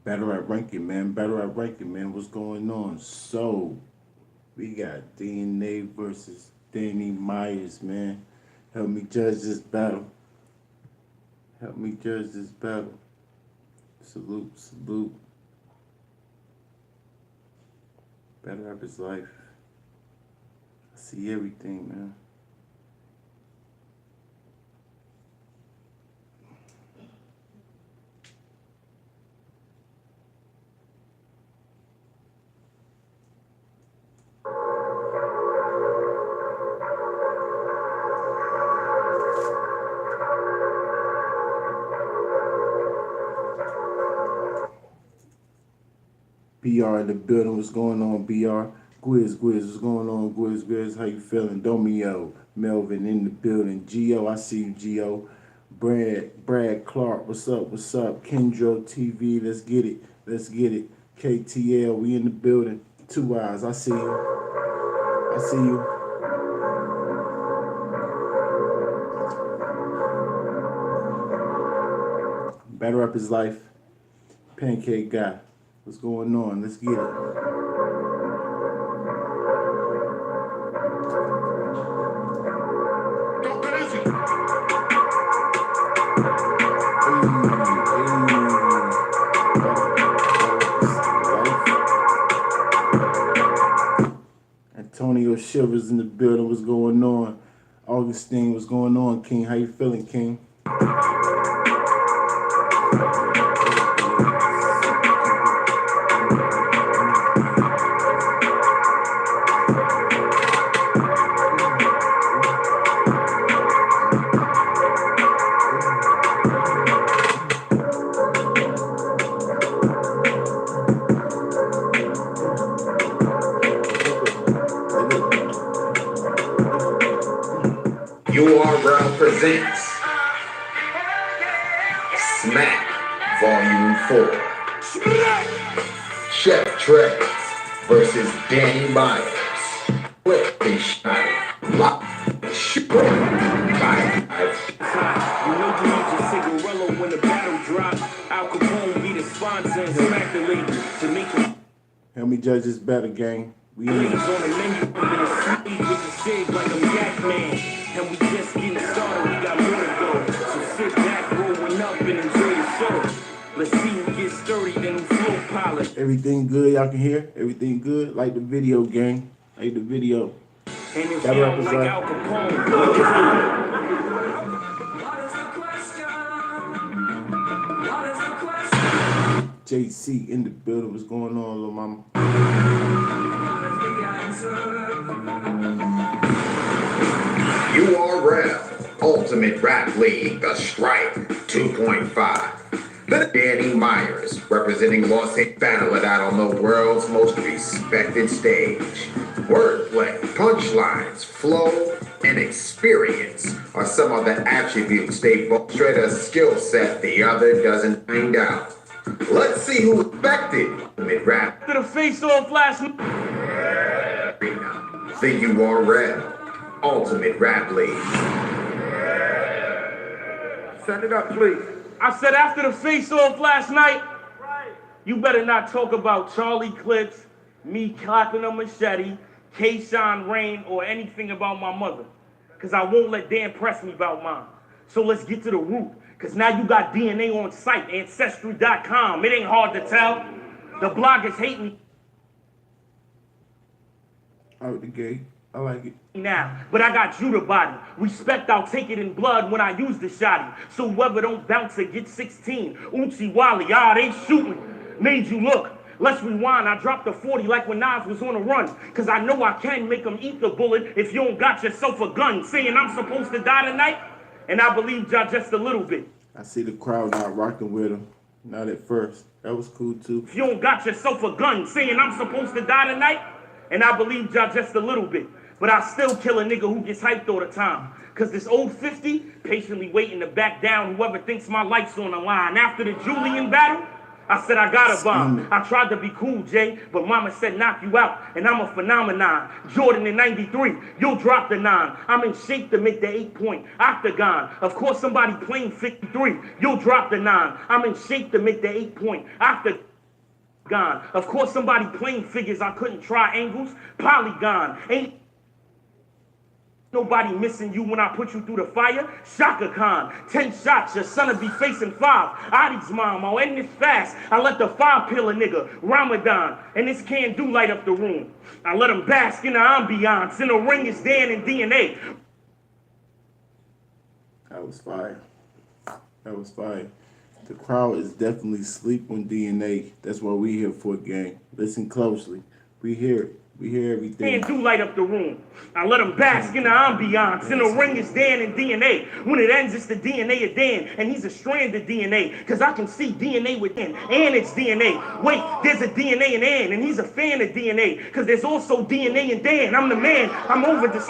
Battle Rap Ranking, man. Battle Rap Ranking, man. What's going on? So, we got DNA versus Danny Myers, man. Help me judge this battle. Help me judge this battle. Salute, salute. Battle Rap is life. I see everything, man. BR in the building. What's going on, BR? Gwiz, what's going on, Gwiz? How you feeling? Domio, Melvin in the building. Gio, I see you, Gio. Brad Clark, what's up? Kendro TV, let's get it. KTL, we in the building. Two Eyes, I see you. Battle Rap is life. Pancake Guy. What's going on? Let's get it. Antonio Shivers in the building. What's going on? Augustine, what's going on, King? How you feeling, King? URL presents Smack Volume 4. Chef Trey versus Danny Myers. Quick and shiny. Lock and shoot. You know you need your cigarello when the battle drops. Al Capone be the sponsor and smack the label to make them. Help me judge this battle, gang. We in. On the menu, I'm gonna sleep with the shade like I'm Yak Man. And we just getting started, we got more to go. So sit back, rolling up and enjoy the show. Let's see who gets sturdy, then who flow polished. Everything good, y'all can hear? Everything good? Like the video, gang. Like the video. And if That you don't represent- like Al Capone, look at JC in the building. What's going on, little mama? URL Ultimate Rap League, The Strike 2.5. The Danny Myers, representing Los Angeles, battle it out on the world's most respected stage. Wordplay, punchlines, flow, and experience are some of the attributes they both demonstrate a skill set the other doesn't find out. Let's see who respected Ultimate Rap. after the face-off last night. The URL Ultimate Rap League. Set it up, please. I said after the face-off last night, you better not talk about Charlie Clips, me clapping a machete, Kayshawn Rain, or anything about my mother. Because I won't let Dan press me about mine. So let's get to the root. Because now you got DNA on site, Ancestry.com. It ain't hard to tell. The bloggers hate me Out the gate. I like it. now, but I got Judah body. Respect, I'll take it in blood when I use the shotty. So whoever don't bounce or get 16, Uchi Wally, they shooting. Made you look. Let's rewind. I dropped the 40 like when Nas was on a run. Cause I know I can make them eat the bullet if you don't got yourself a gun. Saying I'm supposed to die tonight, and I believe y'all just a little bit. I see the crowd not rocking with him. Not at first. That was cool too. If you don't got yourself a gun, saying I'm supposed to die tonight, and I believe y'all just a little bit. But I still kill a nigga who gets hyped all the time. Cause this old 50, patiently waiting to back down whoever thinks my life's on the line. After the Julian battle, I said I got a bomb. I tried to be cool, Jay, but mama said knock you out, and I'm a phenomenon. Jordan in 93, you'll drop the 9. I'm in shape to make the 8-point octagon. Of course, somebody playing 53, you'll drop the 9. I'm in shape to make the 8-point octagon. Gone. Of course, somebody playing figures. I couldn't try angles. Polygon. Ain't nobody missing you when I put you through the fire. Shaka Khan. 10 shots. Your son'll be facing 5. Adi's mom. I'll end this fast. I let the 5-pillar nigga. Ramadan. And this can't do light up the room. I let him bask in the ambiance. In the ring is Dan and DNA. That was fire. That was fire. The crowd is definitely sleep on DNA. That's what we here for, gang. Listen closely. We hear it. We hear everything. Can't do light up the room. I let him bask in the ambiance. In the ring is Dan and DNA. When it ends, it's the DNA of Dan. And he's a strand of DNA. Because I can see DNA with Dan. And it's DNA. Wait, there's a DNA in Ann. And he's a fan of DNA. Because there's also DNA in Dan. I'm the man. I'm over this.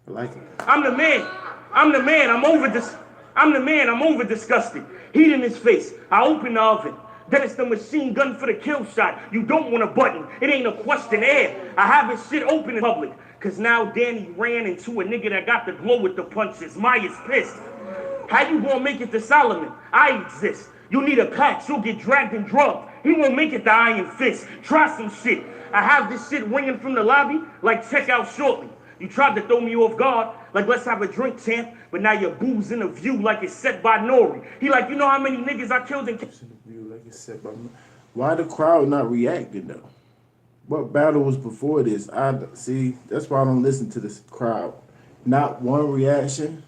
I like it. I'm the man. I'm the man. I'm over this. I'm the man. I'm over disgusted. Heat in his face. I open the oven. Then it's the machine gun for the kill shot. You don't want a button. It ain't a question air. I have his shit open in public. Cause now Danny ran into a nigga that got the glow with the punches. Maya's pissed. How you gonna make it to Solomon? I exist. You need a patch. You'll get dragged and drugged. He won't make it to Iron Fist. Try some shit. I have this shit ringing from the lobby like check out shortly. You tried to throw me off guard, like let's have a drink, champ. But now your booze in a view like it's set by Nori. He like, you know how many niggas I killed and Why the crowd not reacting though? What battle was before this? I see. That's why I don't listen to this crowd. Not one reaction,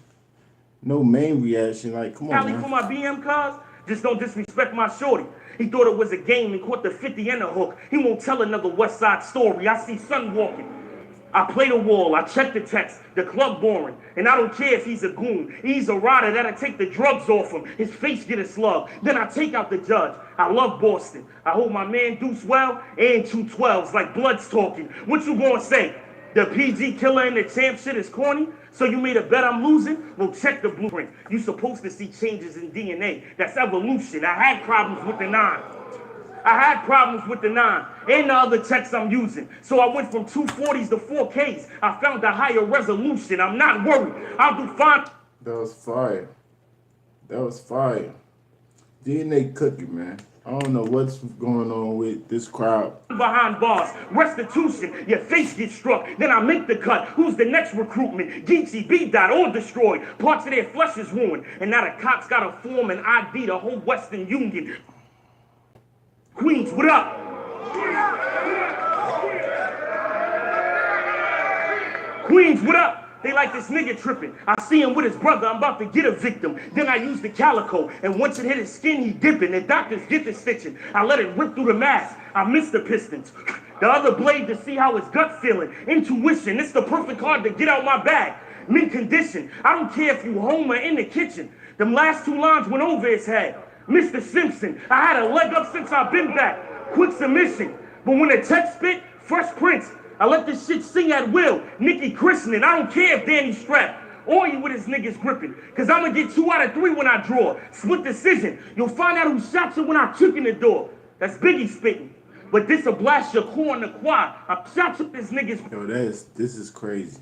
no main reaction. Like, come on, Cali for man. my BM cars? Just don't disrespect my shorty. He thought it was a game and caught the 50 and a hook. He won't tell another West Side story. I see son walking. I play the wall, I check the text, the club boring, and I don't care if he's a goon. He's a rider that'll take the drugs off him, his face get a slug, then I take out the judge. I love Boston. I hope my man Deuce well and 212s like blood's talking. What you gonna say? The PG killer and the champ shit is corny? So you made a bet I'm losing? Well, check the blueprint. You supposed to see changes in DNA. That's evolution. I had problems with the 9. I had problems with the 9 and the other checks I'm using. So I went from 240s to 4Ks. I found a higher resolution. I'm not worried. I'll do fine. That was fire. That was fire. DNA cooking, man. I don't know what's going on with this crowd. Behind bars, restitution, your face gets struck, then I make the cut. Who's the next recruitment? Geechee, B-Dot, all destroyed. Parts of their flesh is ruined. And now the cops gotta form an ID, the whole Western Union. Queens, what up? Queens, what up? They like this nigga tripping. I see him with his brother. I'm about to get a victim. Then I use the calico. And once it hit his skin, he dipping. The doctors get the stitching. I let it rip through the mask. I miss the pistons. The other blade to see how his gut feeling. Intuition. It's the perfect card to get out my bag. Mint condition. I don't care if you home or in the kitchen. Them last 2 lines went over his head. Mr. Simpson. I had a leg up since I've been back. Quick submission. But when the text spit, Fresh Prince. I let this shit sing at will. Nikki christening. I don't care if Danny's strapped. Or you with his niggas gripping. Cause I'ma get 2 out of 3 when I draw. Split decision. You'll find out who shot you when I kick in the door. That's Biggie spitting. But this'll blast your core in the quad. I shot you this niggas Yo, this is crazy.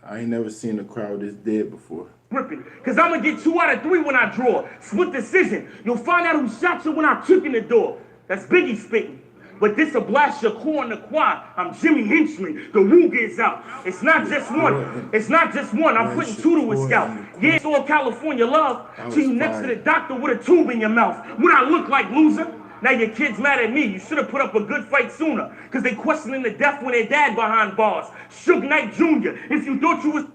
I ain't never seen a crowd this dead before. gripping. Cause I'ma get 2 out of 3 when I draw. Split decision. You'll find out who shot you when I kick in the door. That's Biggie spitting. But this'll blast your core in the quad. I'm Jimmy Henchman. The Ruger is out. It's not just one. It's not just one. I'm putting 2 to a scalp. Yeah, it's all California love. So you next to the doctor with a tube in your mouth. What I look like, loser? Now your kid's mad at me. You should have put up a good fight sooner. Cause they questioning the death when their dad behind bars. Suge Knight Jr. If you thought you was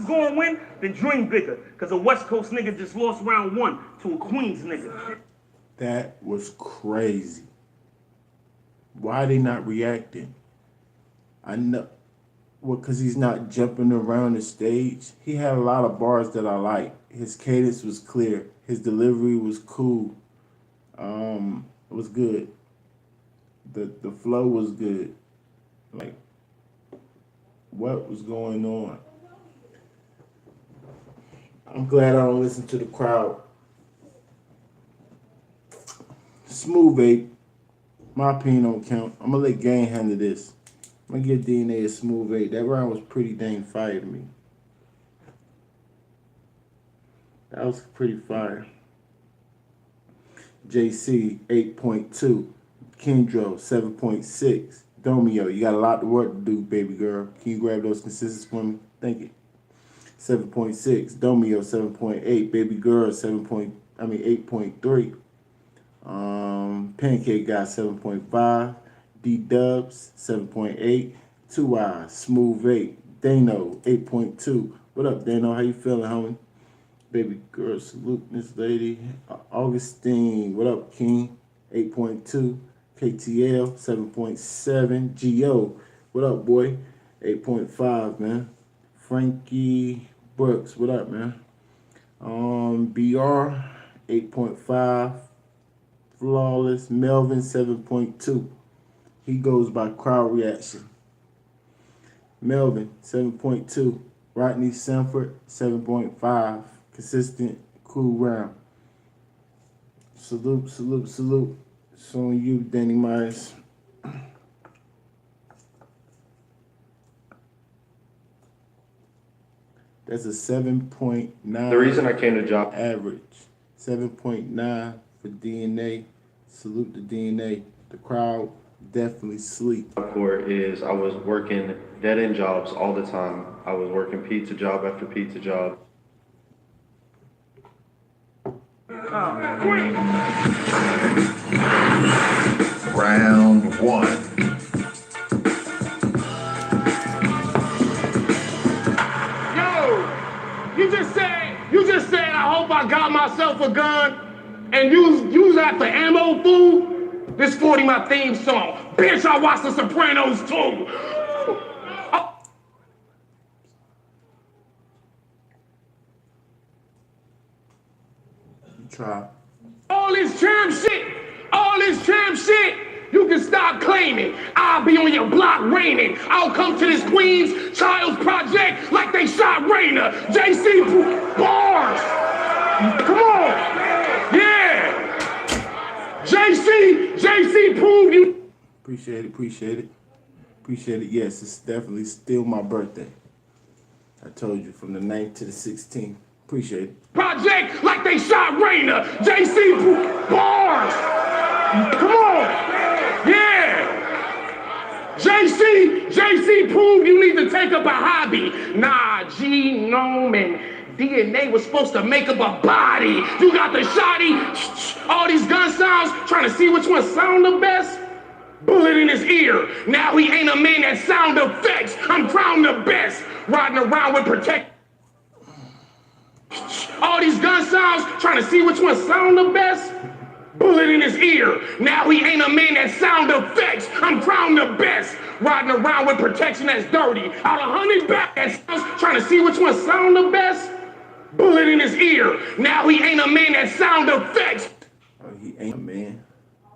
going to win, then dream bigger. Cause a West Coast nigga just lost round 1 to a Queens nigga. That was crazy. Why they not reacting? I know, well, cause he's not jumping around the stage. He had a lot of bars that I like. His cadence was clear. His delivery was cool. It was good. The flow was good. Like, what was going on? I'm glad I don't listen to the crowd. Smooth 8. My opinion don't count. I'm gonna let Gang handle this. I'm gonna give DNA a smooth 8. That round was pretty dang fire to me. That was pretty fire. JC 8.2. Kendro 7.6. Domio, you got a lot of work to do, baby girl. Can you grab those consistencies for me? Thank you. 7.6. Domio 7.8. Baby girl 8.3. Pancake got 7.5. D Dubs 7.8. 2 Eyes Smooth 8. Dano 8.2. What up, Dano? How you feeling, homie? Baby girl, salute this lady. Augustine, what up, King? 8.2. KTL 7.7. Geo, what up, boy? 8.5, man. Frankie Brooks, what up, man? BR 8.5. Flawless Melvin 7.2. He goes by Crowd Reaction. Melvin 7.2. Rodney Sanford 7.5. Consistent, cool round. Salute, salute, salute. It's on you, Danny Myers. That's a 7.9. The reason I came to job average. 7.9 for DNA. Salute the DNA. The crowd definitely sleep. for is I was working dead-end jobs all the time. I was working pizza job after pizza job. Round 1. You just said, I hope I got myself a gun and use that for ammo, fool? This 40 my theme song. Bitch, I watch The Sopranos too. Try. All this champ shit, you can stop claiming. I'll be on your block raining. I'll come to this Queens Child's Project like they shot Raina. JC bars. Come on. Yeah. JC prove you. Appreciate it. Yes, it's definitely still my birthday. I told you, from the 9th to the 16th. Appreciate it. Project like they shot Raina. JC bars. Come on. Yeah. JC prove you need to take up a hobby. Nah, genome and DNA was supposed to make up a body. You got the shotty, all these gun sounds, trying to see which one sound the best. Bullet in his ear. Now he ain't a man that sound effects. I'm crowned the best. Riding around with protect. All these gun sounds, trying to see which one sound the best. Bullet in his ear. Now he ain't a man that sound effects. I'm crowned the best. Riding around with protection that's dirty. Out of 100 back that sounds, trying to see which one sound the best. Bullet in his ear. Now he ain't a man that sound effects. Oh, he ain't a man. I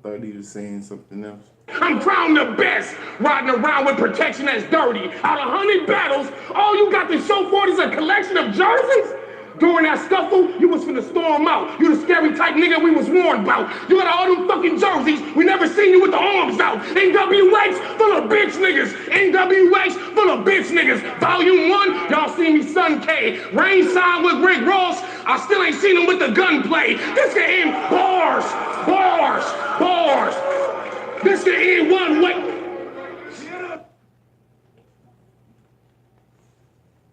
thought he was saying something else. I'm crowned the best. Riding around with protection that's dirty. Out of 100 battles, all you got to show for it is a collection of jerseys? During that scuffle, you was finna storm out. You the scary type nigga we was warned about. You got all them fucking jerseys, we never seen you with the arms out. NWH full of bitch niggas. NWH full of bitch niggas. Volume 1, y'all see me Sun K. Rain signed with Rick Ross, I still ain't seen him with the gunplay. This can end bars. This can end one way.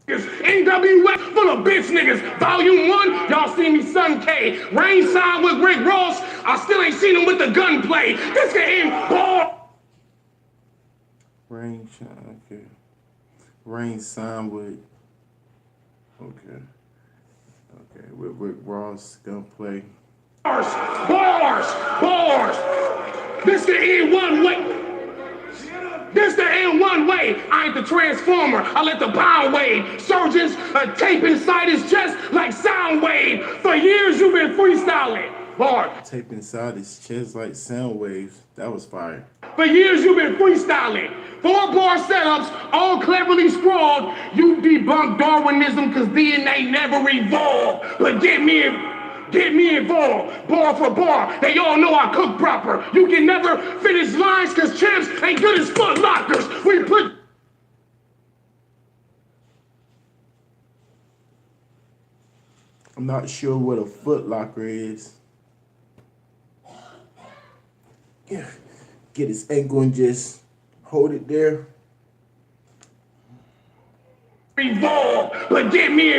NWA full of bitch niggas. Volume 1, y'all see me Sun K. Rain signed with Rick Ross, I still ain't seen him with the gunplay. This can end ball. Rain shine, okay. Rain signed with, okay. With Rick Ross, gunplay. Bars. This can end one way. This the end one way. I ain't the transformer. I let the pound wave. Surgeons tape inside his chest like sound wave. For years you've been freestyling. Bars. Tape inside his chest like sound waves. That was fire. For years you've been freestyling. 4-bar setups, all cleverly scrawled. You debunk Darwinism cause DNA never evolved. But get me involved, bar for bar. They all know I cook proper. You can never finish lines cause champs ain't good as Foot Lockers. We put I'm not sure what a Foot Locker is. Yeah. Get his ankle and just hold it there. Involved, but get me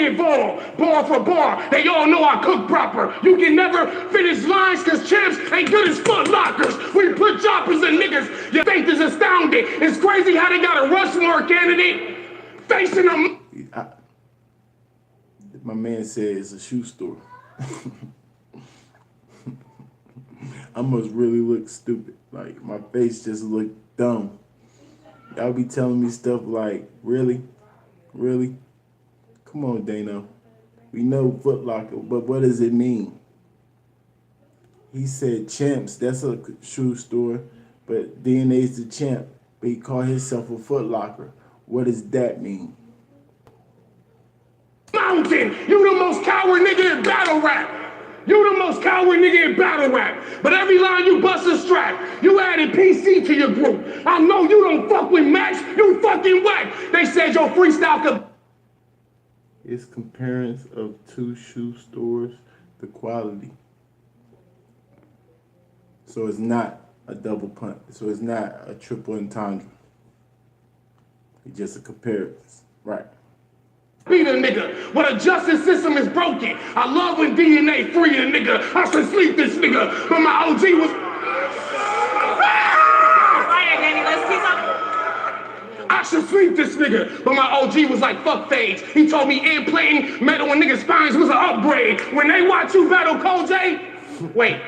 involved, bar for bar. They all know I cook proper. You can never finish lines cause champs ain't good as Foot Lockers. We put choppers in niggas. Your faith is astounding. It's crazy how they got a Rushmore candidate facing them. My man said it's a shoe store. I must really look stupid. Like, my face just look dumb. Y'all be telling me stuff like, really? Really? Come on, Dano. We know Foot Locker, but what does it mean? He said Champs, that's a shoe store, but DNA's the champ, but he called himself a Foot Locker. What does that mean? Mountain, you the most coward nigga in battle rap. You the most coward nigga in battle rap. But every line you bust a strap. You added PC to your group. I know you don't fuck with Max. You fucking whack. They said your freestyle could. It's comparison of two shoe stores, the quality. So it's not a double punt. So it's not a triple entendre. It's just a comparison. Right. Beat a nigga. When a justice system is broken. I love when DNA free a nigga. I should sleep this nigga. But my OG was. I should sleep this nigga. But my OG was like, fuck Phage. He told me implanting metal in niggas' spines was an upgrade. When they watch you battle Kojay. Wait.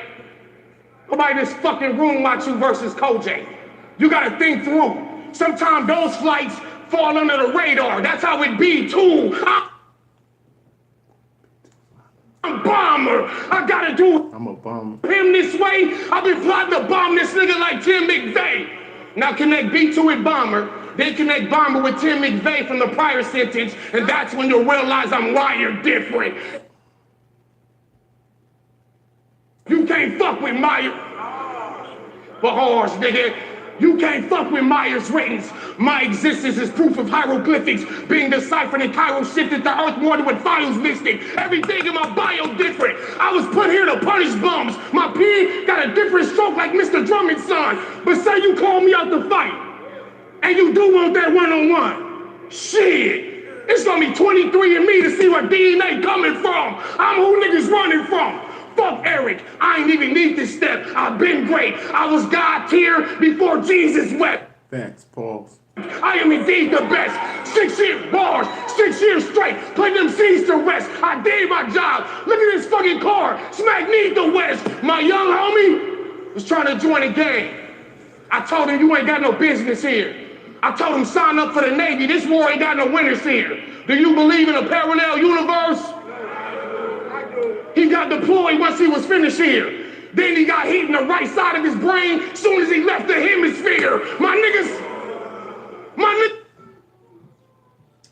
Nobody in this fucking room watch you versus Kojay. You gotta think through. Sometimes those flights fall under the radar. That's how it be too. I'm a bomber. I gotta do I'm a bomber. him this way. I've been plotting to bomb this nigga like Tim McVeigh. Now connect B2 with Bomber, then connect Bomber with Tim McVeigh from the prior sentence, and that's when you'll realize I'm wired different. You can't fuck with Myers. For horse, nigga. You can't fuck with Myers ratings. My existence is proof of hieroglyphics being deciphered and Cairo shifted to Earth more than what files listed. Everything in my bio different. I was put here to punish bums. My pen got a different stroke like Mr. Drummond's son. But say you call me out to fight, and you do want that one-on-one. Shit. It's gonna be 23 and me to see where DNA coming from. I'm who niggas running from. Fuck Eric, I ain't even need this step. I've been great. I was God tier before Jesus wept. Facts, pause. I am indeed the best. 6 year bars, 6 years straight. Put them C's to rest. I did my job. Look at this fucking car. Smack me the West. My young homie was trying to join a gang. I told him you ain't got no business here. I told him sign up for the Navy. This war ain't got no winners here. Do you believe in a parallel universe? He got deployed once he was finished here. Then he got hit in the right side of his brain as soon as he left the hemisphere.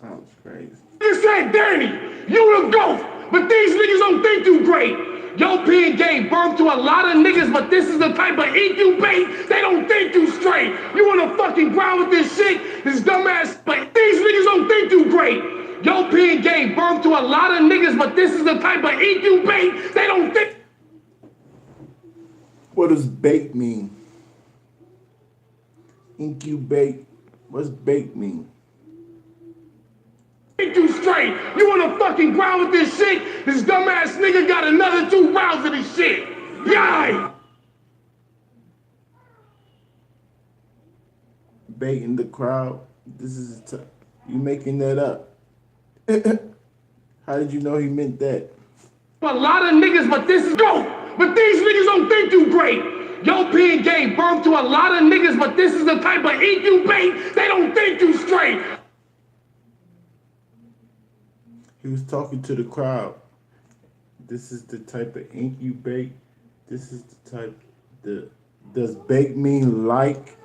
That was crazy. You said, Danny, you the GOAT, but these niggas don't think you great. Your pen gave birth to a lot of niggas, but this is the type of incubate, they don't think you straight. You on the fucking ground with this shit, this dumbass, but these niggas don't think you great. Your pen gave birth to a lot of niggas, but this is the type of incubate, they don't think. What does bait mean? Incubate. What's bait mean? Think you straight. You on the fucking ground with this shit, this dumbass nigga got another 2 rounds of this shit. Yay! Baiting the crowd. This is you making that up. How did you know he meant that? A lot of niggas, but this is GOAT. But these niggas don't think you great. Your pen gave birth to a lot of niggas, but this is the type of incubate, they don't think you straight. He was talking to the crowd. This is the type of incubate. This is the type. Does bake mean like?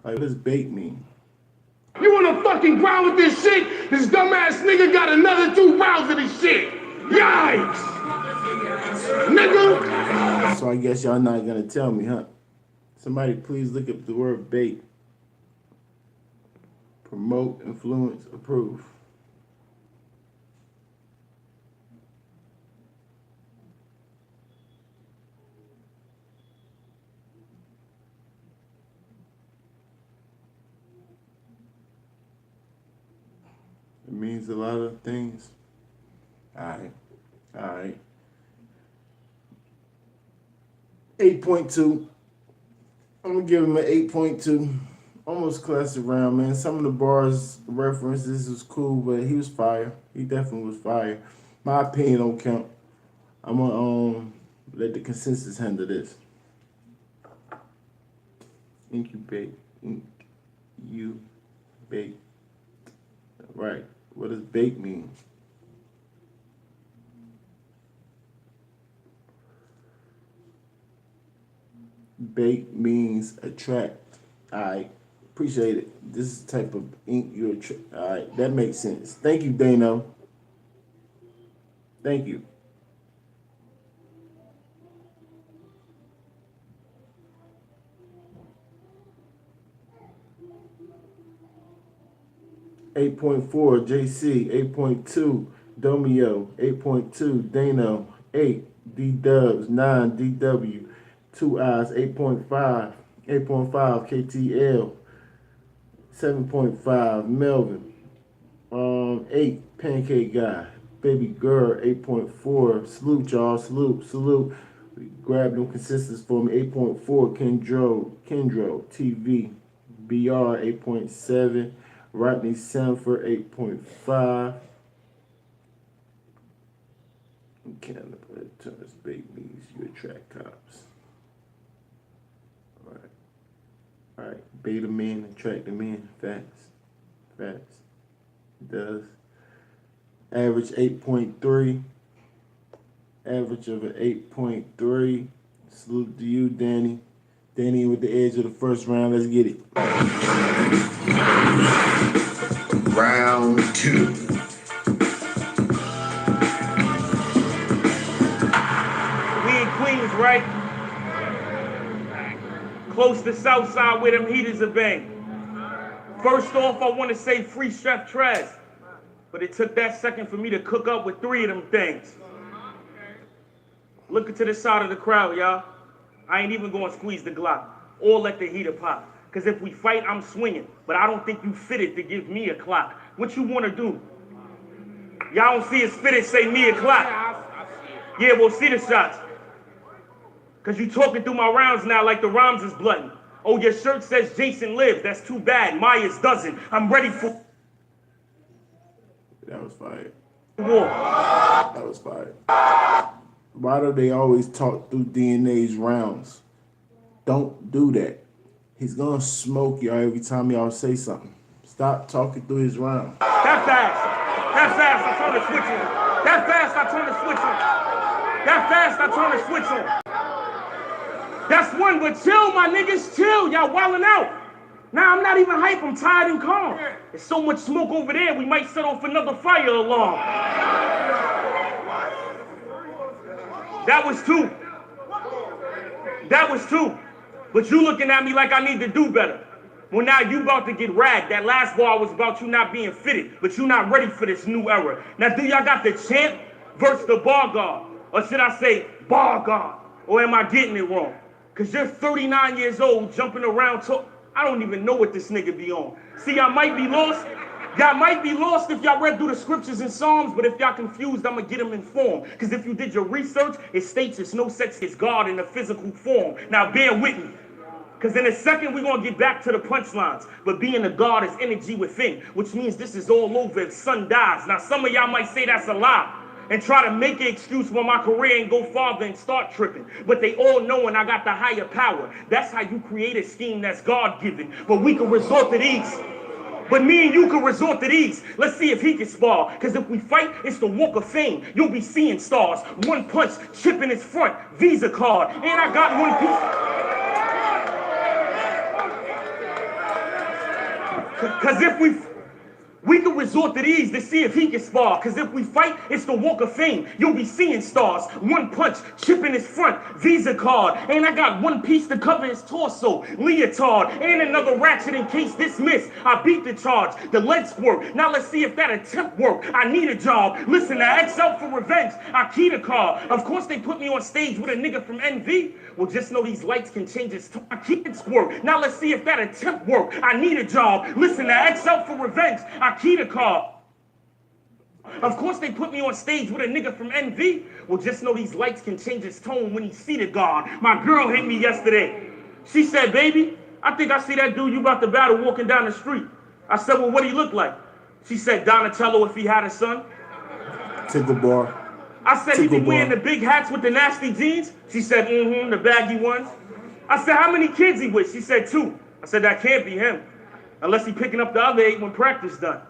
Like, what does bake mean? You on the fucking ground with this shit, this dumbass nigga got another 2 rounds of this shit. Yikes! Nigga! So I guess y'all not gonna tell me, huh? Somebody please look up the word bait. promote, influence, approve. It means a lot of things. Alright. 8.2. I'm gonna give him an 8.2. Almost classic round, man. Some of the bars references was cool, but he was fire. He definitely was fire. My opinion don't count. I'm gonna let the consensus handle this. Incubate. Incubate. Right. What does bake mean? Bake means attract. Alright. Appreciate it. This is the type of ink you attract. Alright, that makes sense. Thank you, Dano. Thank you. $8.4 JC, 8.2 Domio, 8.2 Dano, 8 D Dubs, 9 DW, 2 Eyes, 8.5 KTL, 7.5 Melvin, 8 Pancake Guy, Baby Girl, 8.4. Salute y'all, salute. Grab them consistents for me. 8.4 Kendro TV, BR 8.7. Rodney Sanford 8.5. Canada turns bait means you attract cops. Alright. Beta men attract the men. Facts. It does. Average 8.3. Average of an 8.3. Salute to you, Danny. Danny with the edge of the first round. Let's get it. Round 2. We in Queens, right? Close to Southside where them heaters are bang. First off, I want to say free Chef Trez. But it took that second for me to cook up with 3 of them things. Look to the side of the crowd, y'all. I ain't even going to squeeze the Glock or let the heater pop. Because if we fight, I'm swinging. But I don't think you fitted to give me a clock. What you want to do? Y'all don't see us fitted say me a clock. Yeah, we'll see the shots. Because you talking through my rounds now like the rhymes is blooding. Oh, your shirt says Jason lives. That's too bad. Myers doesn't. I'm ready for... That was fire. war. That was fire. Why do they always talk through DNA's rounds? Don't do that. He's gonna smoke y'all every time y'all say something. Stop talking through his round. That fast, I turn the switch on. That fast, I turn the switch on. That fast, I turn the switch on. That's one, but chill, my niggas, chill. Y'all wildin' out. Nah, I'm not even hype, I'm tired and calm. There's so much smoke over there, we might set off another fire alarm. That was 2. That was 2. But you looking at me like I need to do better. Well, now you about to get ragged. That last bar was about you not being fitted, but you not ready for this new era. Now, do y'all got the champ versus the bar guard? Or should I say bar guard? Or am I getting it wrong? Because you're 39 years old, jumping around, I don't even know what this nigga be on. See, y'all might be lost. Y'all might be lost if y'all read through the scriptures and Psalms, but if y'all confused, I'm going to get them informed. Because if you did your research, it states it's no such as God in a physical form. Now, bear with me. Because in a second, we're going to get back to the punchlines. But being a God is energy within, which means this is all over if son dies. Now, some of y'all might say that's a lie and try to make an excuse for my career and go farther and start tripping. But they all knowing I got the higher power. That's how you create a scheme that's God-given. But we can resort to these. But me and you can resort to these. Let's see if he can spar. Because if we fight, it's the walk of fame. You'll be seeing stars. One punch, chip in his front, Visa card. And I got one piece. Because We can resort to these to see if he can spar. Cause if we fight, it's the walk of fame. You'll be seeing stars. One punch, chip in his front, Visa card. And I got one piece to cover his torso, leotard. And another ratchet in case dismissed. I beat the charge, the lead squirt. Now let's see if that attempt worked. I need a job. Listen, to X out for revenge. I key the car. Of course they put me on stage with a nigga from NV. Well, just know these lights can change its tone. I keep it squirt. Now let's see if that attempt worked. I need a job. Listen, to X out for revenge. I key the car. Of course they put me on stage with a nigga from NV. Well, just know these lights can change its tone when he see the guard. My girl hit me yesterday. She said, baby, I think I see that dude you about to battle walking down the street. I said, well, what do he look like? She said, Donatello if he had a son. Tickle bar. I said, he Tickle be wearing bar. the big hats with the nasty jeans? She said, the baggy ones. I said, how many kids he with? She said, 2. I said, that can't be him. Unless he picking up the other 8 when practice done.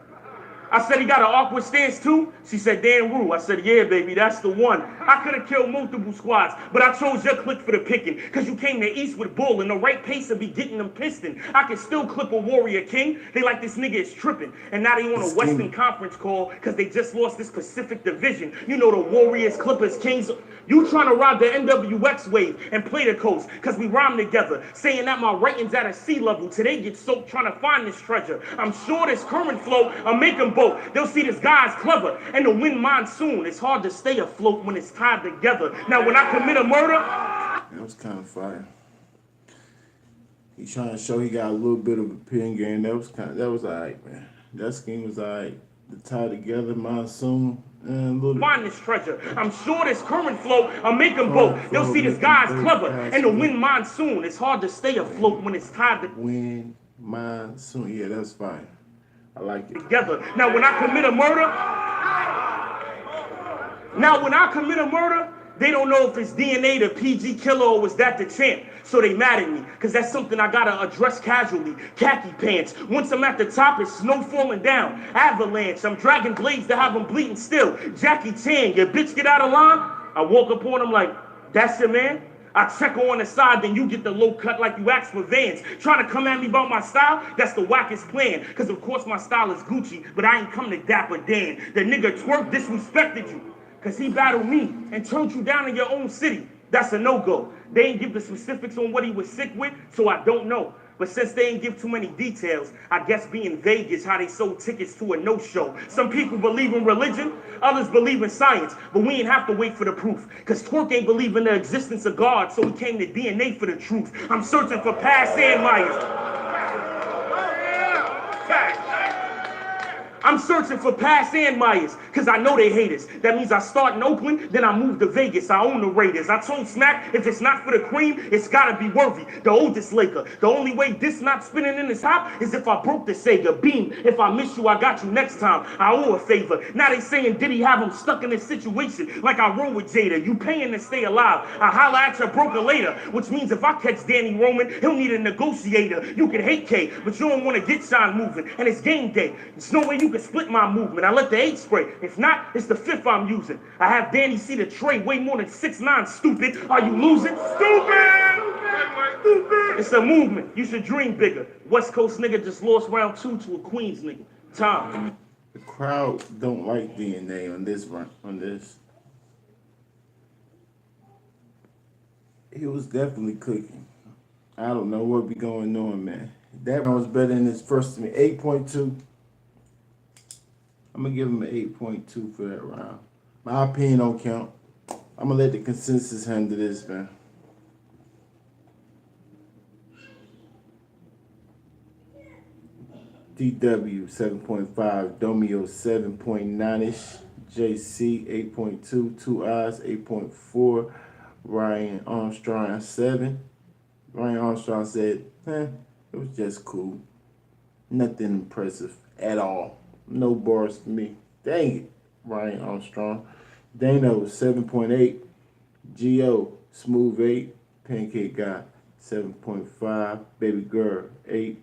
I said, he got an awkward stance too? She said, Dan Rue. I said, yeah, baby, that's the one. I could have killed multiple squads, but I chose your clique for the picking. Cause you came to East with Bull and the right pace of be getting them piston. I can still clip a Warrior King. They like this nigga is tripping. And now they on a Western Conference call cause they just lost this Pacific Division. You know the Warriors, Clippers, Kings. You trying to ride the NWX wave and play the coast cause we rhyme together. Saying that my writing's at a sea level. Today get soaked trying to find this treasure. I'm sure this current flow will make them both. They'll see this guy's clever. And the wind monsoon, it's hard to stay afloat when it's tied together. Now when I commit a murder. That was kind of fire. He trying to show he got a little bit of a pin game. That was alright, man. That scheme was alright. The tie together, monsoon, and a little. Find this treasure. I'm sure this current flow will make them both. They'll see this guy's clever. And the wind monsoon, it's hard to stay afloat when it's tied together. Wind, monsoon. Yeah, that's fine. I like it. Together. Now when I commit a murder, they don't know if it's DNA the PG killer or was that the champ. So they mad at me, cause that's something I gotta address casually. Khaki pants. Once I'm at the top, it's snow falling down. Avalanche. I'm dragging blades to have them bleeding still. Jackie Chan, your bitch get out of line. I walk up on him like, that's your man? I check her on the side, then you get the low cut like you asked for Vans. Trying to come at me about my style? That's the wackest plan. Cause of course my style is Gucci, but I ain't come to Dapper Dan. The nigga Twerk disrespected you. Cause he battled me and turned you down in your own city. That's a no-go. They ain't give the specifics on what he was sick with, so I don't know. But since they ain't give too many details, I guess being vague is how they sold tickets to a no-show. Some people believe in religion, others believe in science, but we ain't have to wait for the proof. Cause Twerk ain't believe in the existence of God, so he came to DNA for the truth. I'm searching for past Sam Myers. I'm searching for past and Myers, cause I know they hate us. That means I start in Oakland, then I move to Vegas. I own the Raiders. I told Smack, if it's not for the cream, it's gotta be Worthy, the oldest Laker. The only way this not spinning in his top is if I broke the Sega. Beam, if I miss you, I got you next time. I owe a favor. Now they saying, did he have him stuck in this situation? Like I roll with Jada. You paying to stay alive. I holla at your broker later, which means if I catch Danny Roman, he'll need a negotiator. You can hate K, but you don't want to get Sean moving. And it's game day. There's no way you can split my movement. I let the 8 spray. If not, it's the 5th I'm using. I have Danny see the tray way more than 6'9", stupid. Are you losing? Stupid! It's a movement. You should dream bigger. West Coast nigga just lost round 2 to a Queens nigga. Tom. The crowd don't like DNA on this run. On this, he was definitely cooking. I don't know what be going on, man. That round was better than his first to me. 8.2. I'm gonna give him an 8.2 for that round. My opinion don't count. I'm gonna let the consensus handle this, man. DW 7.5, Domio 7.9ish, JC 8.2, Two Eyes 8.4, Ryan Armstrong 7. Ryan Armstrong said, it was just cool. Nothing impressive at all. No bars for me. Dang it, Ryan Armstrong. Dano 7.8, Geo Smooth 8, Pancake Guy 7.5, Baby Girl 8,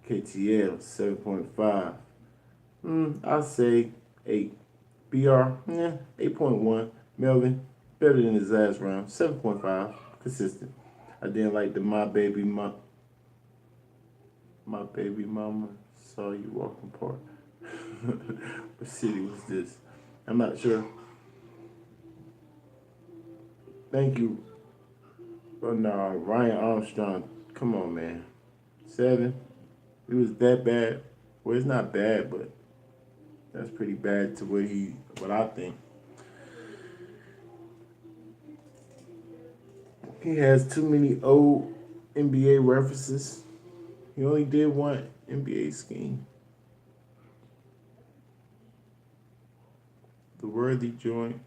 KTL 7.5. I'll say 8. BR 8.1. Melvin better than his last round 7.5. Consistent. I didn't like the My Baby Mama Saw You Walking part. What city was this? I'm not sure. Thank you. But no, Ryan Armstrong. Come on, man. 7. It was that bad. Well, it's not bad, but that's pretty bad to what I think. He has too many old NBA references. He only did one NBA scheme. The Worthy joint.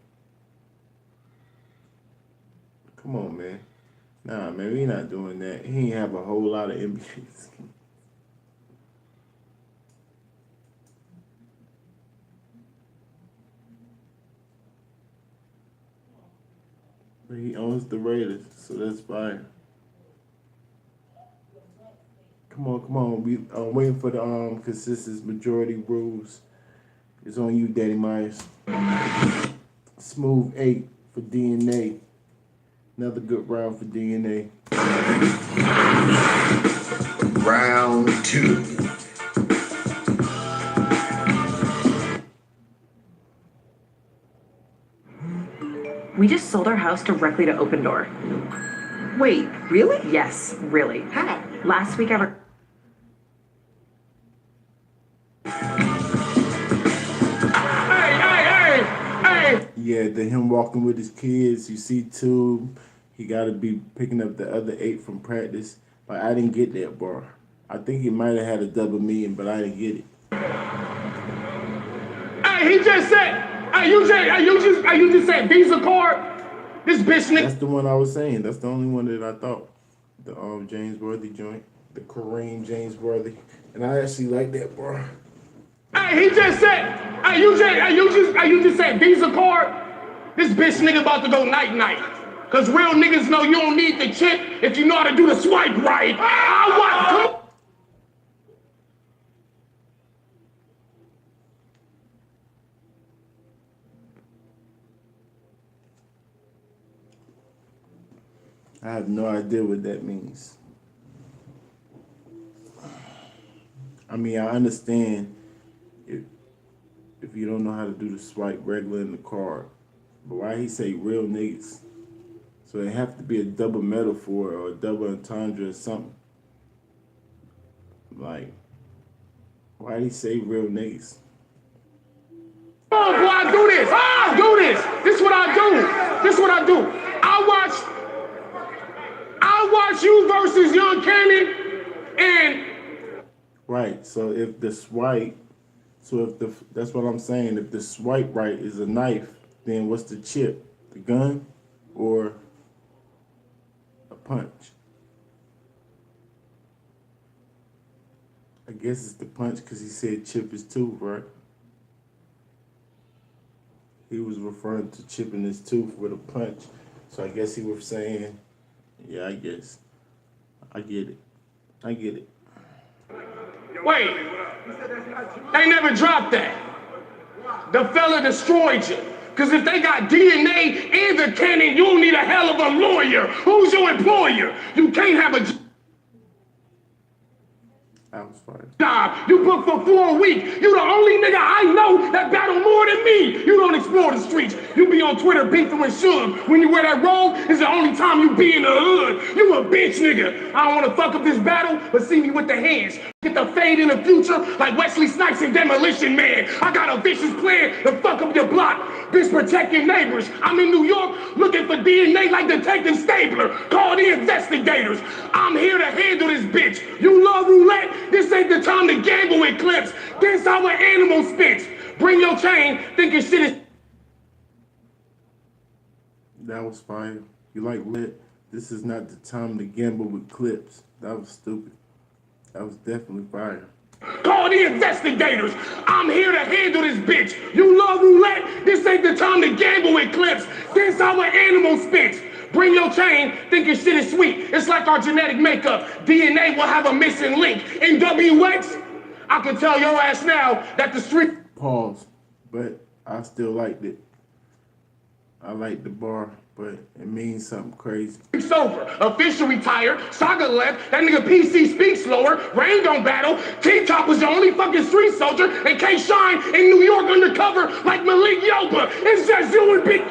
Come on, man. Nah, man, we not doing that. He ain't have a whole lot of NBA schemes. But he owns the Raiders, so that's fire. Come on. I'm waiting for the consensus majority rules. It's on you, Daddy Myers. Smooth 8 for DNA. Another good round for DNA. Round 2. We just sold our house directly to Open Door. Wait, really? Yes, really. How? Last week I Hey! Yeah, him walking with his kids. You see too, he got to be picking up the other 8 from practice. But I didn't get that bar. I think he might have had a double meeting, but I didn't get it. Hey, he just said, you just said Visa card? This bitch nigga. That's the one I was saying. That's the only one that I thought. The James Worthy joint. The Kareem James Worthy. And I actually like that bar. Hey, he just said, you just said Visa card? This bitch nigga about to go night-night. Cause real niggas know you don't need the chip if you know how to do the swipe right. Come on. I have no idea what that means. I mean, I understand if you don't know how to do the swipe regular in the card, but why he say real niggas? So it have to be a double metaphor or a double entendre or something. Like, why did he say real niggas? Oh, boy, I do this. This is what I do. I watch you versus Young Cannon, and Right. So if the swipe, that's what I'm saying. If the swipe right is a knife, then what's the chip? The gun or a punch? I guess it's the punch because he said chip his tooth, right? He was referring to chipping his tooth with a punch. So I guess he was saying, yeah, I guess. I get it. wait, they never dropped that. The fella destroyed you. Because if they got DNA in the cannon, you don't need a hell of a lawyer. Who's your employer? You can't have a I was fine. job. You booked for 4 weeks. You the only nigga I know that battle more than me. You don't explore the streets. You be on Twitter beefing with Suge. When you wear that robe, is the only time you be in the hood. You a bitch nigga. I don't want to fuck up this battle, but see me with the hands. Get the fade in the future like Wesley Snipes and Demolition Man. I got a vicious plan to fuck up your block. Bitch, protect your neighbors. I'm in New York looking for DNA like Detective Stabler. Call the investigators. I'm here to handle this bitch. You love roulette? This ain't the time to gamble with clips. This how an animal spits. Bring your chain, thinking shit is... That was fire. You like lit? This is not the time to gamble with clips. That was stupid. That was definitely fire. Call the investigators. I'm here to handle this bitch. You love roulette? This ain't the time to gamble with clips. This how an animal spits. Bring your chain, thinking shit is sweet. It's like our genetic makeup. DNA will have a missing link. In WX, I can tell your ass now that the street... Pause. But I still liked it. I liked the bar. but it means something crazy. Sober, official retired, Saga left, that nigga PC speaks slower, Rain don't battle, T-Top was the only fucking street soldier, and K-Shine in New York undercover like Malik Yoba. It's just you and Big...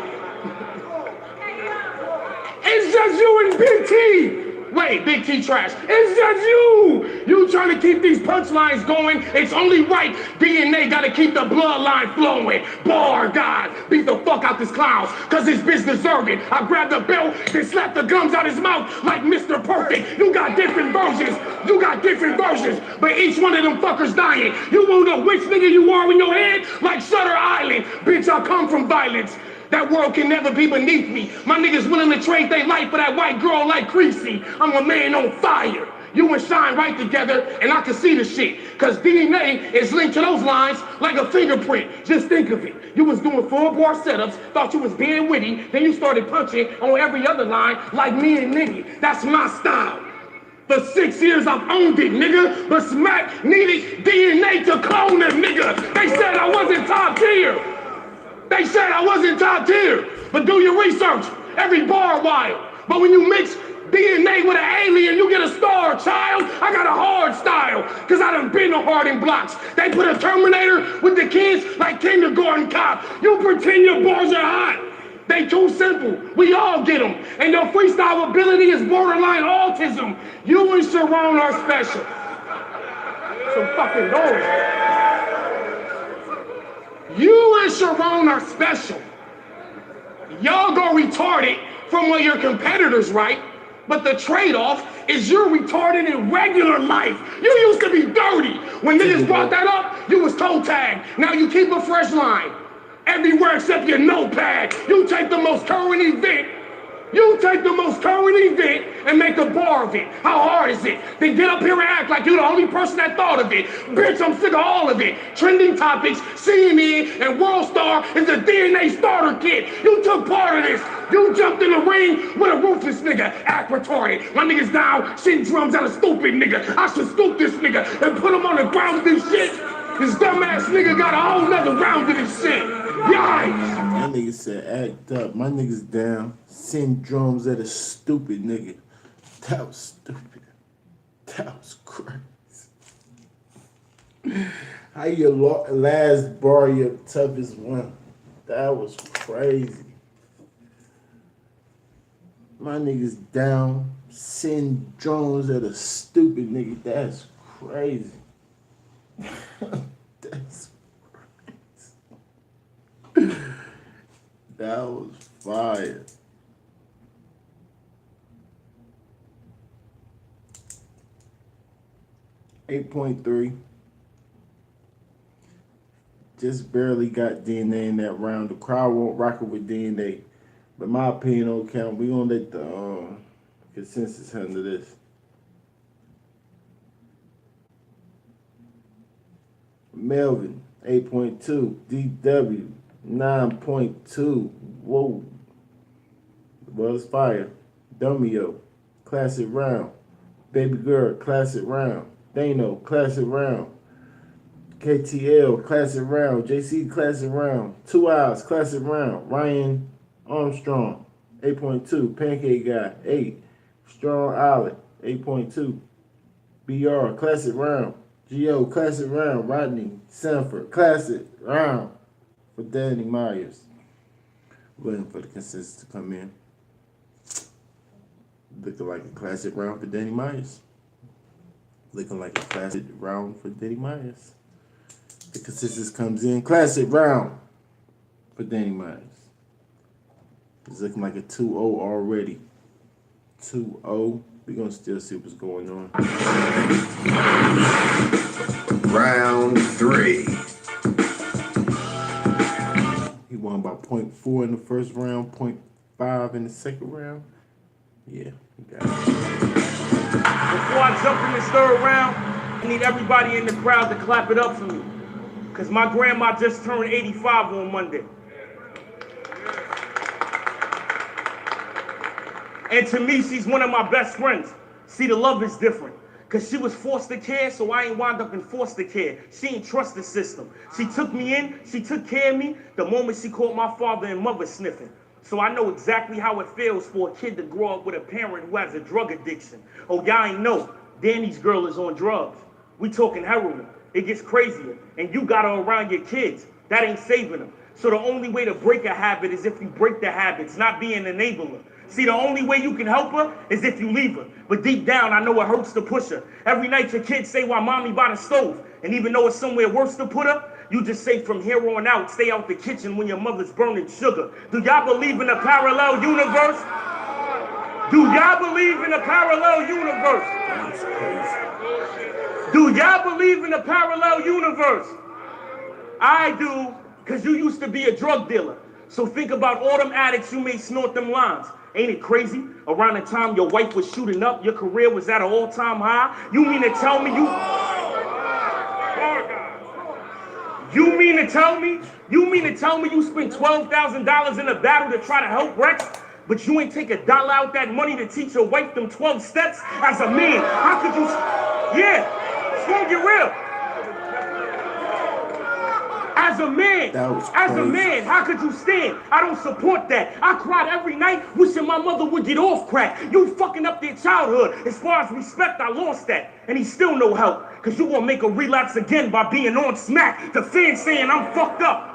It's just you and Big T. Wait, Big T trash. It's just you. You trying to keep these punchlines going. It's only right. DNA got to keep the bloodline flowing. Bar God. Beat the fuck out this clown. Cause this bitch deserve it. I grabbed the belt and slapped the gums out his mouth like Mr. Perfect. You got different versions. You got different versions. But each one of them fuckers dying. You won't know which nigga you are in your head like Shutter Island. Bitch, I come from violence. That world can never be beneath me. My niggas willing to trade their life for that white girl like Creasy. I'm a man on fire. You and Shine right together, and I can see the shit. Cause DNA is linked to those lines like a fingerprint. Just think of it. You was doing 4-bar setups, thought you was being witty, then you started punching on every other line like me and Nitty. That's my style. For 6 years I've owned it, nigga. But Smack needed DNA to clone them, nigga. They said I wasn't top tier. They said I wasn't top tier, but do your research. Every bar wild. But when you mix DNA with an alien, you get a star, child. I got a hard style, cause I done been to Harding Blocks. They put a Terminator with the kids like kindergarten cop. You pretend your bars are hot. They too simple. We all get them. And your freestyle ability is borderline autism. You and Sharon are special. Some fucking noise. You and Sharon are special. Y'all go retarded from where your competitors right, but the trade-off is you're retarded in regular life. You used to be dirty. When niggas brought that up, you was toe tagged. Now you keep a fresh line. Everywhere except your notepad. You take the most current event. You take the most current event and make a bar of it. How hard is it? Then get up here and act like you're the only person that thought of it. Bitch, I'm sick of all of it. Trending topics, CNN, and World Star is a DNA starter kit. You took part of this. You jumped in the ring with a ruthless nigga. Act retarded. My niggas down, shitting drums at a stupid nigga. I should scoop this nigga and put him on the ground with this shit. This dumbass nigga got a whole nother round of this shit. Yikes! That nigga said act up. My niggas down. Send drums at a stupid nigga. That was stupid. That was crazy. How your last bar your toughest one? That was crazy. My niggas down. Send drums at a stupid nigga. That's crazy. That's crazy. That was fire. .3. Just barely got DNA in that round. The crowd won't rock it with DNA. But my opinion don't count. We gonna let the consensus handle this. Melvin, 8.2. DW, 9.2. Whoa. Was fire. Dumio, classic round. Baby girl, classic round. Dano, classic round. KTL, classic round. JC, classic round. 2 Hours, classic round. Ryan Armstrong, 8.2. Pancake Guy, 8. Strong Island, 8.2. BR, classic round. Gio, classic round. Rodney Sanford, classic round for Danny Myers. Waiting for the consensus to come in. Looking like a classic round for Danny Myers. Looking like a classic round for Danny Myers. The consensus comes in. Classic round for Danny Myers. It's looking like a 2-0 already. 2-0. We're going to still see what's going on. Round 3. He won by 0.4 in the first round, 0.5 in the second round. Yeah, he got it. Before I jump in this third round, I need everybody in the crowd to clap it up for me. Because my grandma just turned 85 on Monday. And to me, she's one of my best friends. See, the love is different. Because she was foster care, so I ain't wound up in foster care. She ain't trust the system. She took me in, she took care of me the moment she caught my father and mother sniffing. So I know exactly how it feels for a kid to grow up with a parent who has a drug addiction. Oh, y'all ain't know, Danny's girl is on drugs. We talking heroin. It gets crazier. And you got her around your kids. That ain't saving them. So the only way to break a habit is if you break the habits, not be an enabler. See, the only way you can help her is if you leave her. But deep down, I know it hurts to push her. Every night your kids say, "Why mommy by the stove?" And even though it's somewhere worse to put her, you just say from here on out, stay out the kitchen when your mother's burning sugar. Do y'all believe in a parallel universe? Do y'all believe in a parallel universe? That's crazy. Do y'all believe in a parallel universe? I do, because you used to be a drug dealer. So think about all them addicts you made snort them lines. Ain't it crazy? Around the time your wife was shooting up, your career was at an all-time high. You mean to tell me you... You mean to tell me you spent $12,000 in a battle to try to help Rex? But you ain't take $1 out that money to teach your wife them 12 steps? As a man, how could you... Yeah, it's gonna get real. As a man, how could you stand? I don't support that. I cried every night wishing my mother would get off crack. You fucking up their childhood. As far as respect, I lost that. And he's still no help. Cause you gonna make a relapse again by being on smack. The fans saying I'm fucked up.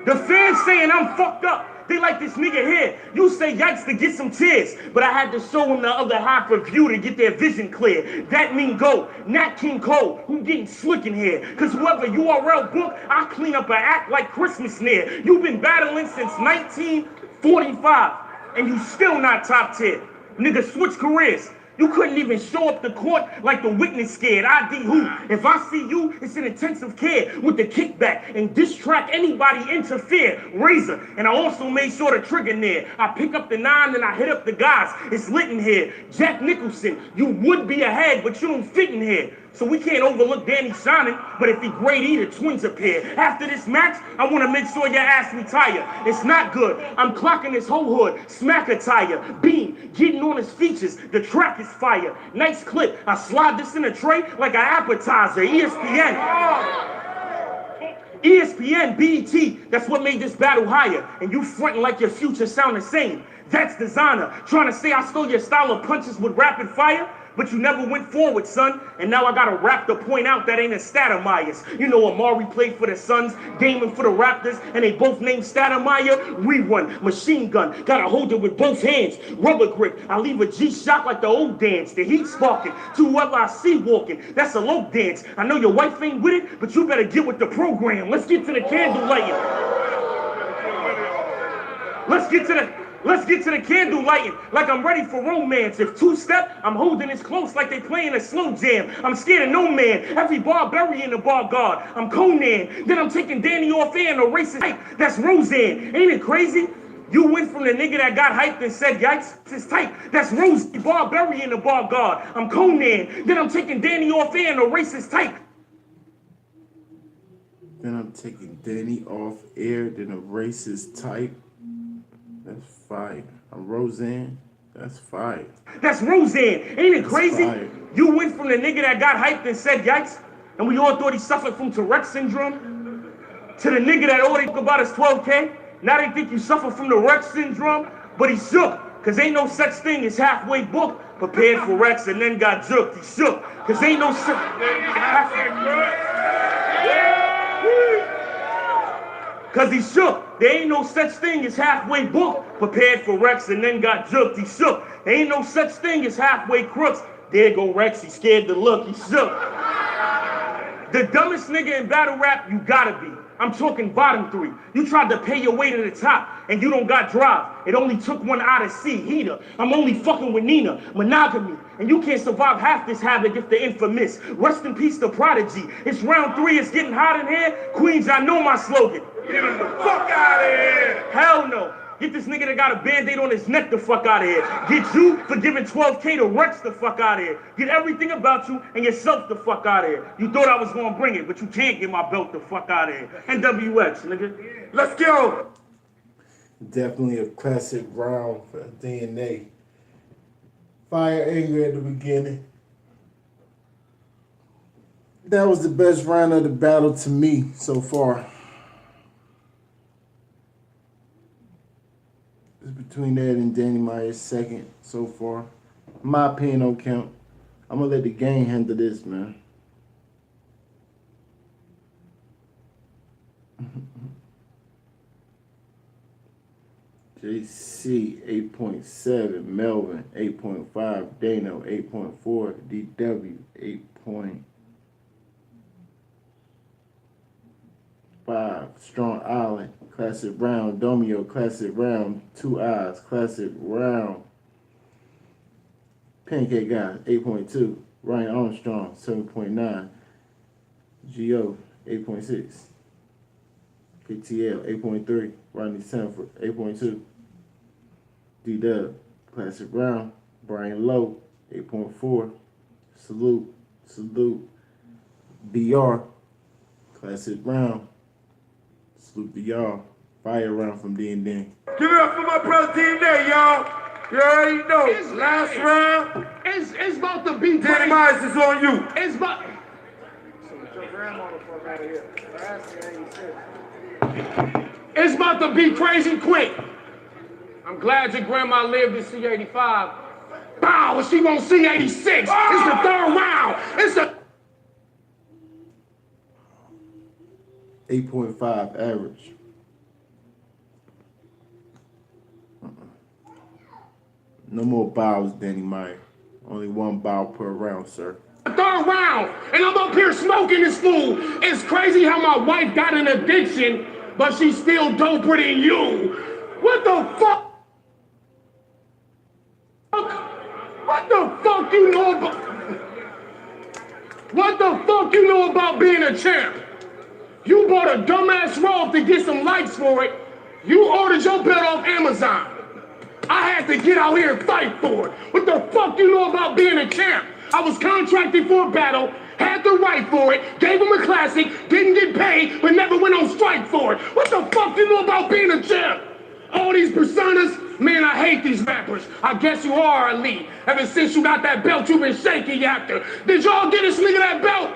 The fans saying I'm fucked up. They like this nigga here. You say yikes to get some tears, but I had to show them the other half of you to get their vision clear. That mean go, Nat King Cole, who getting slick in here. Cause whoever URL book, I clean up an act like Christmas near. You've been battling since 1945, and you still not top tier. Nigga, switch careers. You couldn't even show up to court like the witness scared. ID who? If I see you, it's in intensive care with the kickback and diss track anybody interfere. Razor. And I also made sure the trigger near. I pick up the 9 and I hit up the guys. It's lit in here. Jack Nicholson, you would be ahead, but you don't fit in here. So we can't overlook Danny shining, but if he grade E, the twins appear. After this match, I want to make sure your ass retire. It's not good. I'm clocking this whole hood. Smack attire. Beam, getting on his features. The track is fire. Nice clip. I slide this in a tray like an appetizer. ESPN, BET, that's what made this battle higher. And you fronting like your future sound the same. That's designer. Trying to say I stole your style of punches with rapid fire? But you never went forward, son. And now I got a rap to point out that ain't a Stoudemire. You know Amari played for the Suns, Damon for the Raptors, and they both named Stoudemire. Rerun, machine gun, gotta hold it with both hands. Rubber grip, I leave a G-Shock like the old dance. The heat sparking, to whoever I see walking. That's a low dance. I know your wife ain't with it, but you better get with the program. Let's get to the candle lighting. Let's get to the candle lighting like I'm ready for romance. If two-step, I'm holding this close like they playing a slow jam. I'm scared of no man. Every barbarian a bar guard. I'm Conan. Then I'm taking Danny off air and erasing hype. That's Roseanne. Ain't it crazy? You went from the nigga that got hyped and said yikes, it's tight. That's Rosie, barbarian a bar guard. I'm Conan. Then I'm taking Danny off air and erase his type. Then I'm taking Danny off air, then erase his type. That's fire. I'm Roseanne. That's fire. That's Roseanne. Ain't it crazy? Fire. You went from the nigga that got hyped and said yikes, and we all thought he suffered from Tourette's syndrome, to the nigga that all they talk about is 12K. Now they think you suffer from the Rex syndrome, but he shook, cause ain't no such thing as halfway booked. Prepared for Rex and then got jerked. He shook, cause ain't no such... Cause he shook. There ain't no such thing as halfway booked. Prepared for Rex and then got jerked. He shook. There ain't no such thing as halfway crooks. There go Rex. He scared to look. He shook. The dumbest nigga in battle rap, you gotta be. I'm talking bottom 3. You tried to pay your way to the top, and you don't got drive. It only took one Odyssey, heater. I'm only fucking with Nina, monogamy. And you can't survive half this havoc if the infamous. Rest in peace, the prodigy. It's round 3, it's getting hot in here. Queens, I know my slogan. Get him the fuck out of here! Hell no. Get this nigga that got a band-aid on his neck the fuck out of here. Get you for giving 12K to Rex the fuck out of here. Get everything about you and yourself the fuck out of here. You thought I was gonna bring it, but you can't get my belt the fuck out of here. NWX, nigga. Let's go! Definitely a classic round for DNA. Fire anger at the beginning. That was the best round of the battle to me so far. It's between that and Danny Myers second so far. My opinion don't count. I'm gonna let the game handle this, man. JC 8.7, Melvin 8.5, Dano 8.4, DW 8.5, Strong Island, Classic Round, Domio, Classic Round, Two Eyes, Classic Round, Pancake Guy 8.2, Ryan Armstrong 7.9, GO 8.6, KTL 8.3, Rodney Sanford 8.2, D-Dub, Classic Brown, Brian Lowe 8.4, Salute, DR, Classic Brown, Salute DR, Fire Round from D&D. Give it up for my brother D&D, y'all. You already know. Last round. It's about to be Danny Myers is on you. It's about. It's about to be crazy quick. I'm glad your grandma lived to see 85. Bow, but she won't see 86. Oh! It's the third round. It's the 8.5 average. No more bows, Danny Meyer. Only one bow per round, sir. third round, and I'm up here smoking this fool. It's crazy how my wife got an addiction, but she's still doper than you. What the fuck? What the fuck you know about? What the fuck you know about being a champ? You bought a dumbass robe to get some likes for it. You ordered your belt off Amazon. I had to get out here and fight for it. What the fuck you know about being a champ? I was contracted for a battle, had the right for it, gave him a classic, didn't get paid, but never went on strike for it. What the fuck you know about being a champ? All these personas, man, I hate these rappers. I guess you are elite. Ever since you got that belt, you've been shaky after. Did y'all get this nigga that belt?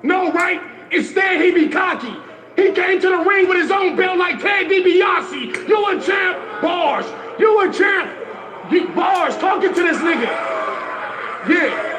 No, right? Instead, he be cocky. He came to the ring with his own belt like Ted DiBiase. You a champ? Bars. You a champ? Bars, talking to this nigga. Yeah.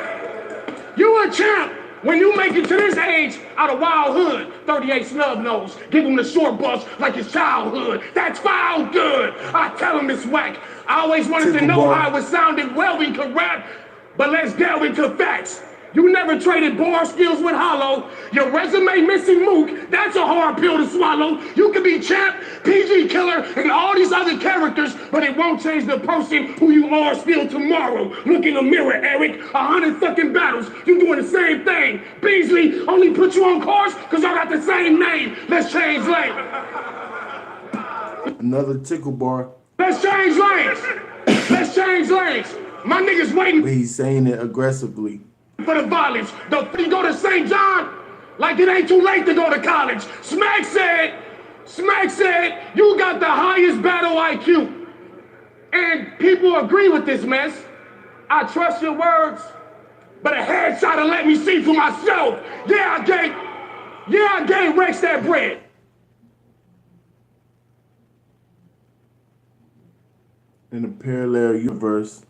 You a champ when you make it to this age out of Wild Hood. 38 snub nose. Give him the short bus like his childhood. That's foul good. I tell him it's whack. I always wanted to know how it was sounding well we could rap, but let's delve into facts. You never traded bar skills with Hollow. Your resume missing Mook. That's a hard pill to swallow. You could be champ, PG Killer, and all these other characters, but it won't change the person who you are still tomorrow. Look in the mirror, Eric. 100 fucking battles. You doing the same thing. Beasley only put you on course because y'all got the same name. Let's change lanes. Another tickle bar. Let's change lanes. Let's change lanes. My niggas waiting. But he's saying it aggressively. For the violence. You go to St. John like it ain't too late to go to college. Smack said, you got the highest battle IQ. And people agree with this mess. I trust your words, but a headshot will let me see for myself. Yeah, I gave Rex that bread. In a parallel universe.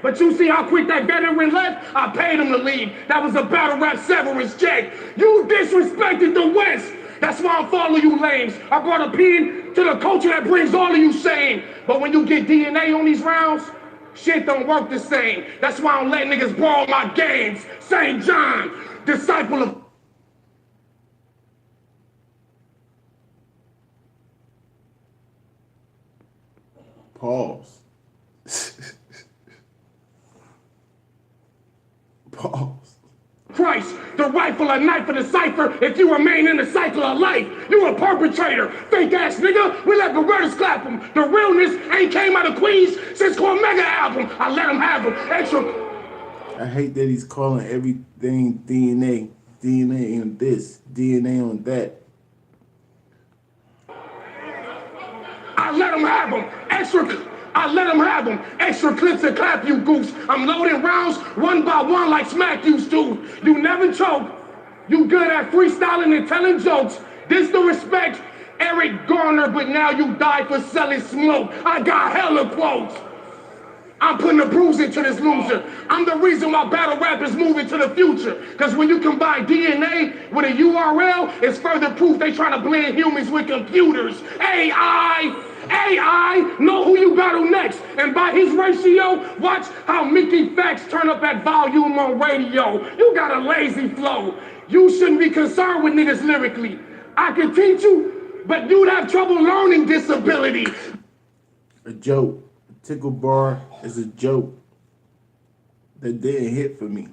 But you see how quick that veteran left? I paid him to leave. That was a battle rap severance check. You disrespected the West. That's why I'm following you lames. I brought a pin to the culture that brings all of you sane. But when you get DNA on these rounds, shit don't work the same. That's why I don't let niggas borrow my games. St. John, disciple of... Pause. Pause. Christ, the rifle, a knife, and a cipher if you remain in the cycle of life. You a perpetrator, fake ass nigga. We let Berettas clap him. The realness ain't came out of Queens since Cormega album. I let him have him. Extra. I hate that he's calling everything DNA. DNA on this, DNA on that. I let him have him. I let him have them. Extra clips to clap, you goose. I'm loading rounds one by one like Smack used to. You never choke. You good at freestyling and telling jokes. This the respect Eric Garner, but now you die for selling smoke. I got hella quotes. I'm putting a bruise into this loser. I'm the reason why battle rap is moving to the future. Because when you combine DNA with a URL, it's further proof they trying to blend humans with computers. AI, know who you battle next. And by his ratio, watch how Mickey Facts turn up that volume on radio. You got a lazy flow. You shouldn't be concerned with niggas lyrically. I can teach you, but you'd have trouble learning disability. A joke. A tickle bar is a joke that didn't hit for me.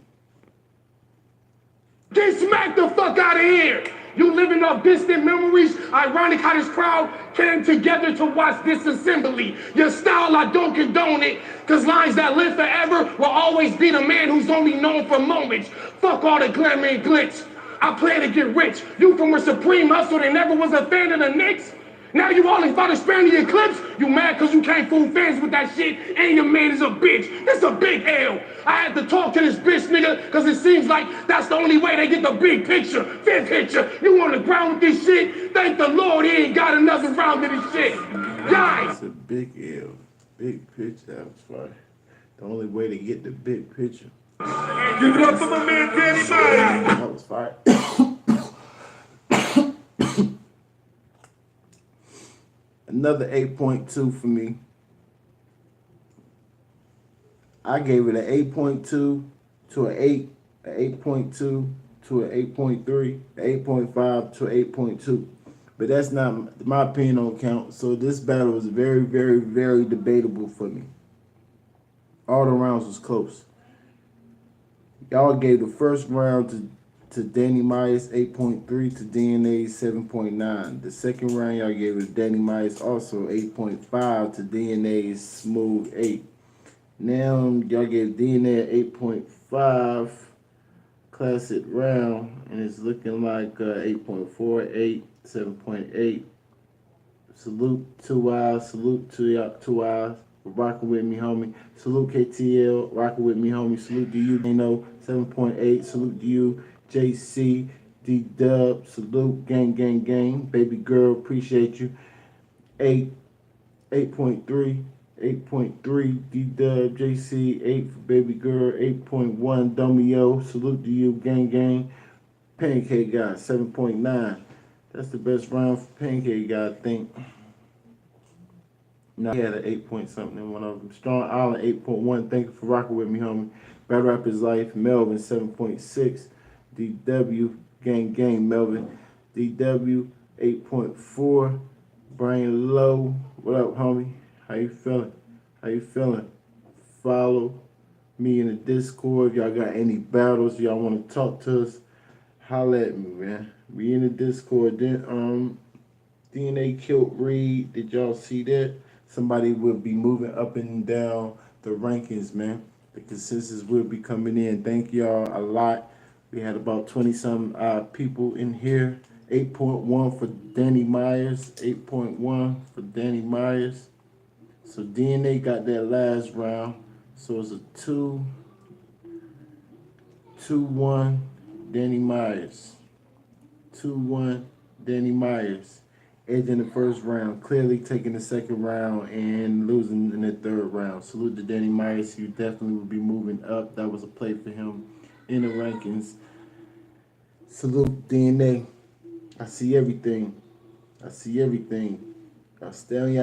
Get smacked the fuck out of here. You living off distant memories. Ironic how this crowd came together to watch this assembly. Your style, I don't condone it. Cause lines that live forever will always be the man who's only known for moments. Fuck all the glamour and glitz. I plan to get rich. You from a supreme hustle that never was a fan of the Knicks? Now you all about expanding your clips? You mad cause you can't fool fans with that shit and your man is a bitch. That's a big L. I had to talk to this bitch nigga cause it seems like that's the only way they get the big picture. Big picture. You on the ground with this shit? Thank the Lord he ain't got another round of this shit. Guys. It's a big L. Big picture. That was fire. The only way to get the big picture. Give it up for my man Danny Myers. That was fire. Another 8.2 for me. I gave it an 8.2 to an 8, an 8.2 to an 8.3, an 8.5 to an 8.2. But that's not my opinion on count. So this battle was very, very, very debatable for me. All the rounds was close. Y'all gave the first round to Danny Myers 8.3 to DNA 7.9. The second round y'all gave it to Danny Myers also 8.5 to DNA smooth 8. Now y'all gave DNA 8.5 classic round and it's looking like 8.4, 8, 7.8. Salute 2 eyes, salute to y'all 2 eyes. Rocking with me, homie. Salute KTL, rocking with me, homie. Salute to you, Dino, 7.8. Salute to you, JC, D-Dub. Salute, gang, gang, gang. Baby girl, appreciate you. 8, 8.3, 8.3. D-Dub, JC, 8 for baby girl. 8.1, Domio. Salute to you, gang, gang. Pancake guy, 7.9. That's the best round for Pancake guy, I think. No, he had an 8 point something in one of them. Strong Island 8.1. Thank you for rocking with me, homie. Battle Rap is Life. Melvin 7.6. DW Gang Gang Melvin. DW 8.4. Brian Lowe. What up, homie? How you feeling? How you feeling? Follow me in the Discord. If y'all got any battles, y'all want to talk to us, holla at me, man. We in the Discord. Then DNA killed Reed. Did y'all see that? Somebody will be moving up and down the rankings, man. The consensus will be coming in. Thank y'all a lot. We had about 20-some people in here. 8.1 for Danny Myers. 8.1 for Danny Myers. So DNA got that last round. So it's a 2-1 Danny Myers. 2-1 Danny Myers. Edge in the first round, clearly taking the second round and losing in the third round. Salute to Danny Myers. He definitely will be moving up. That was a play for him in the rankings. Salute DNA. I see everything. I see everything. I'll stay on y'all.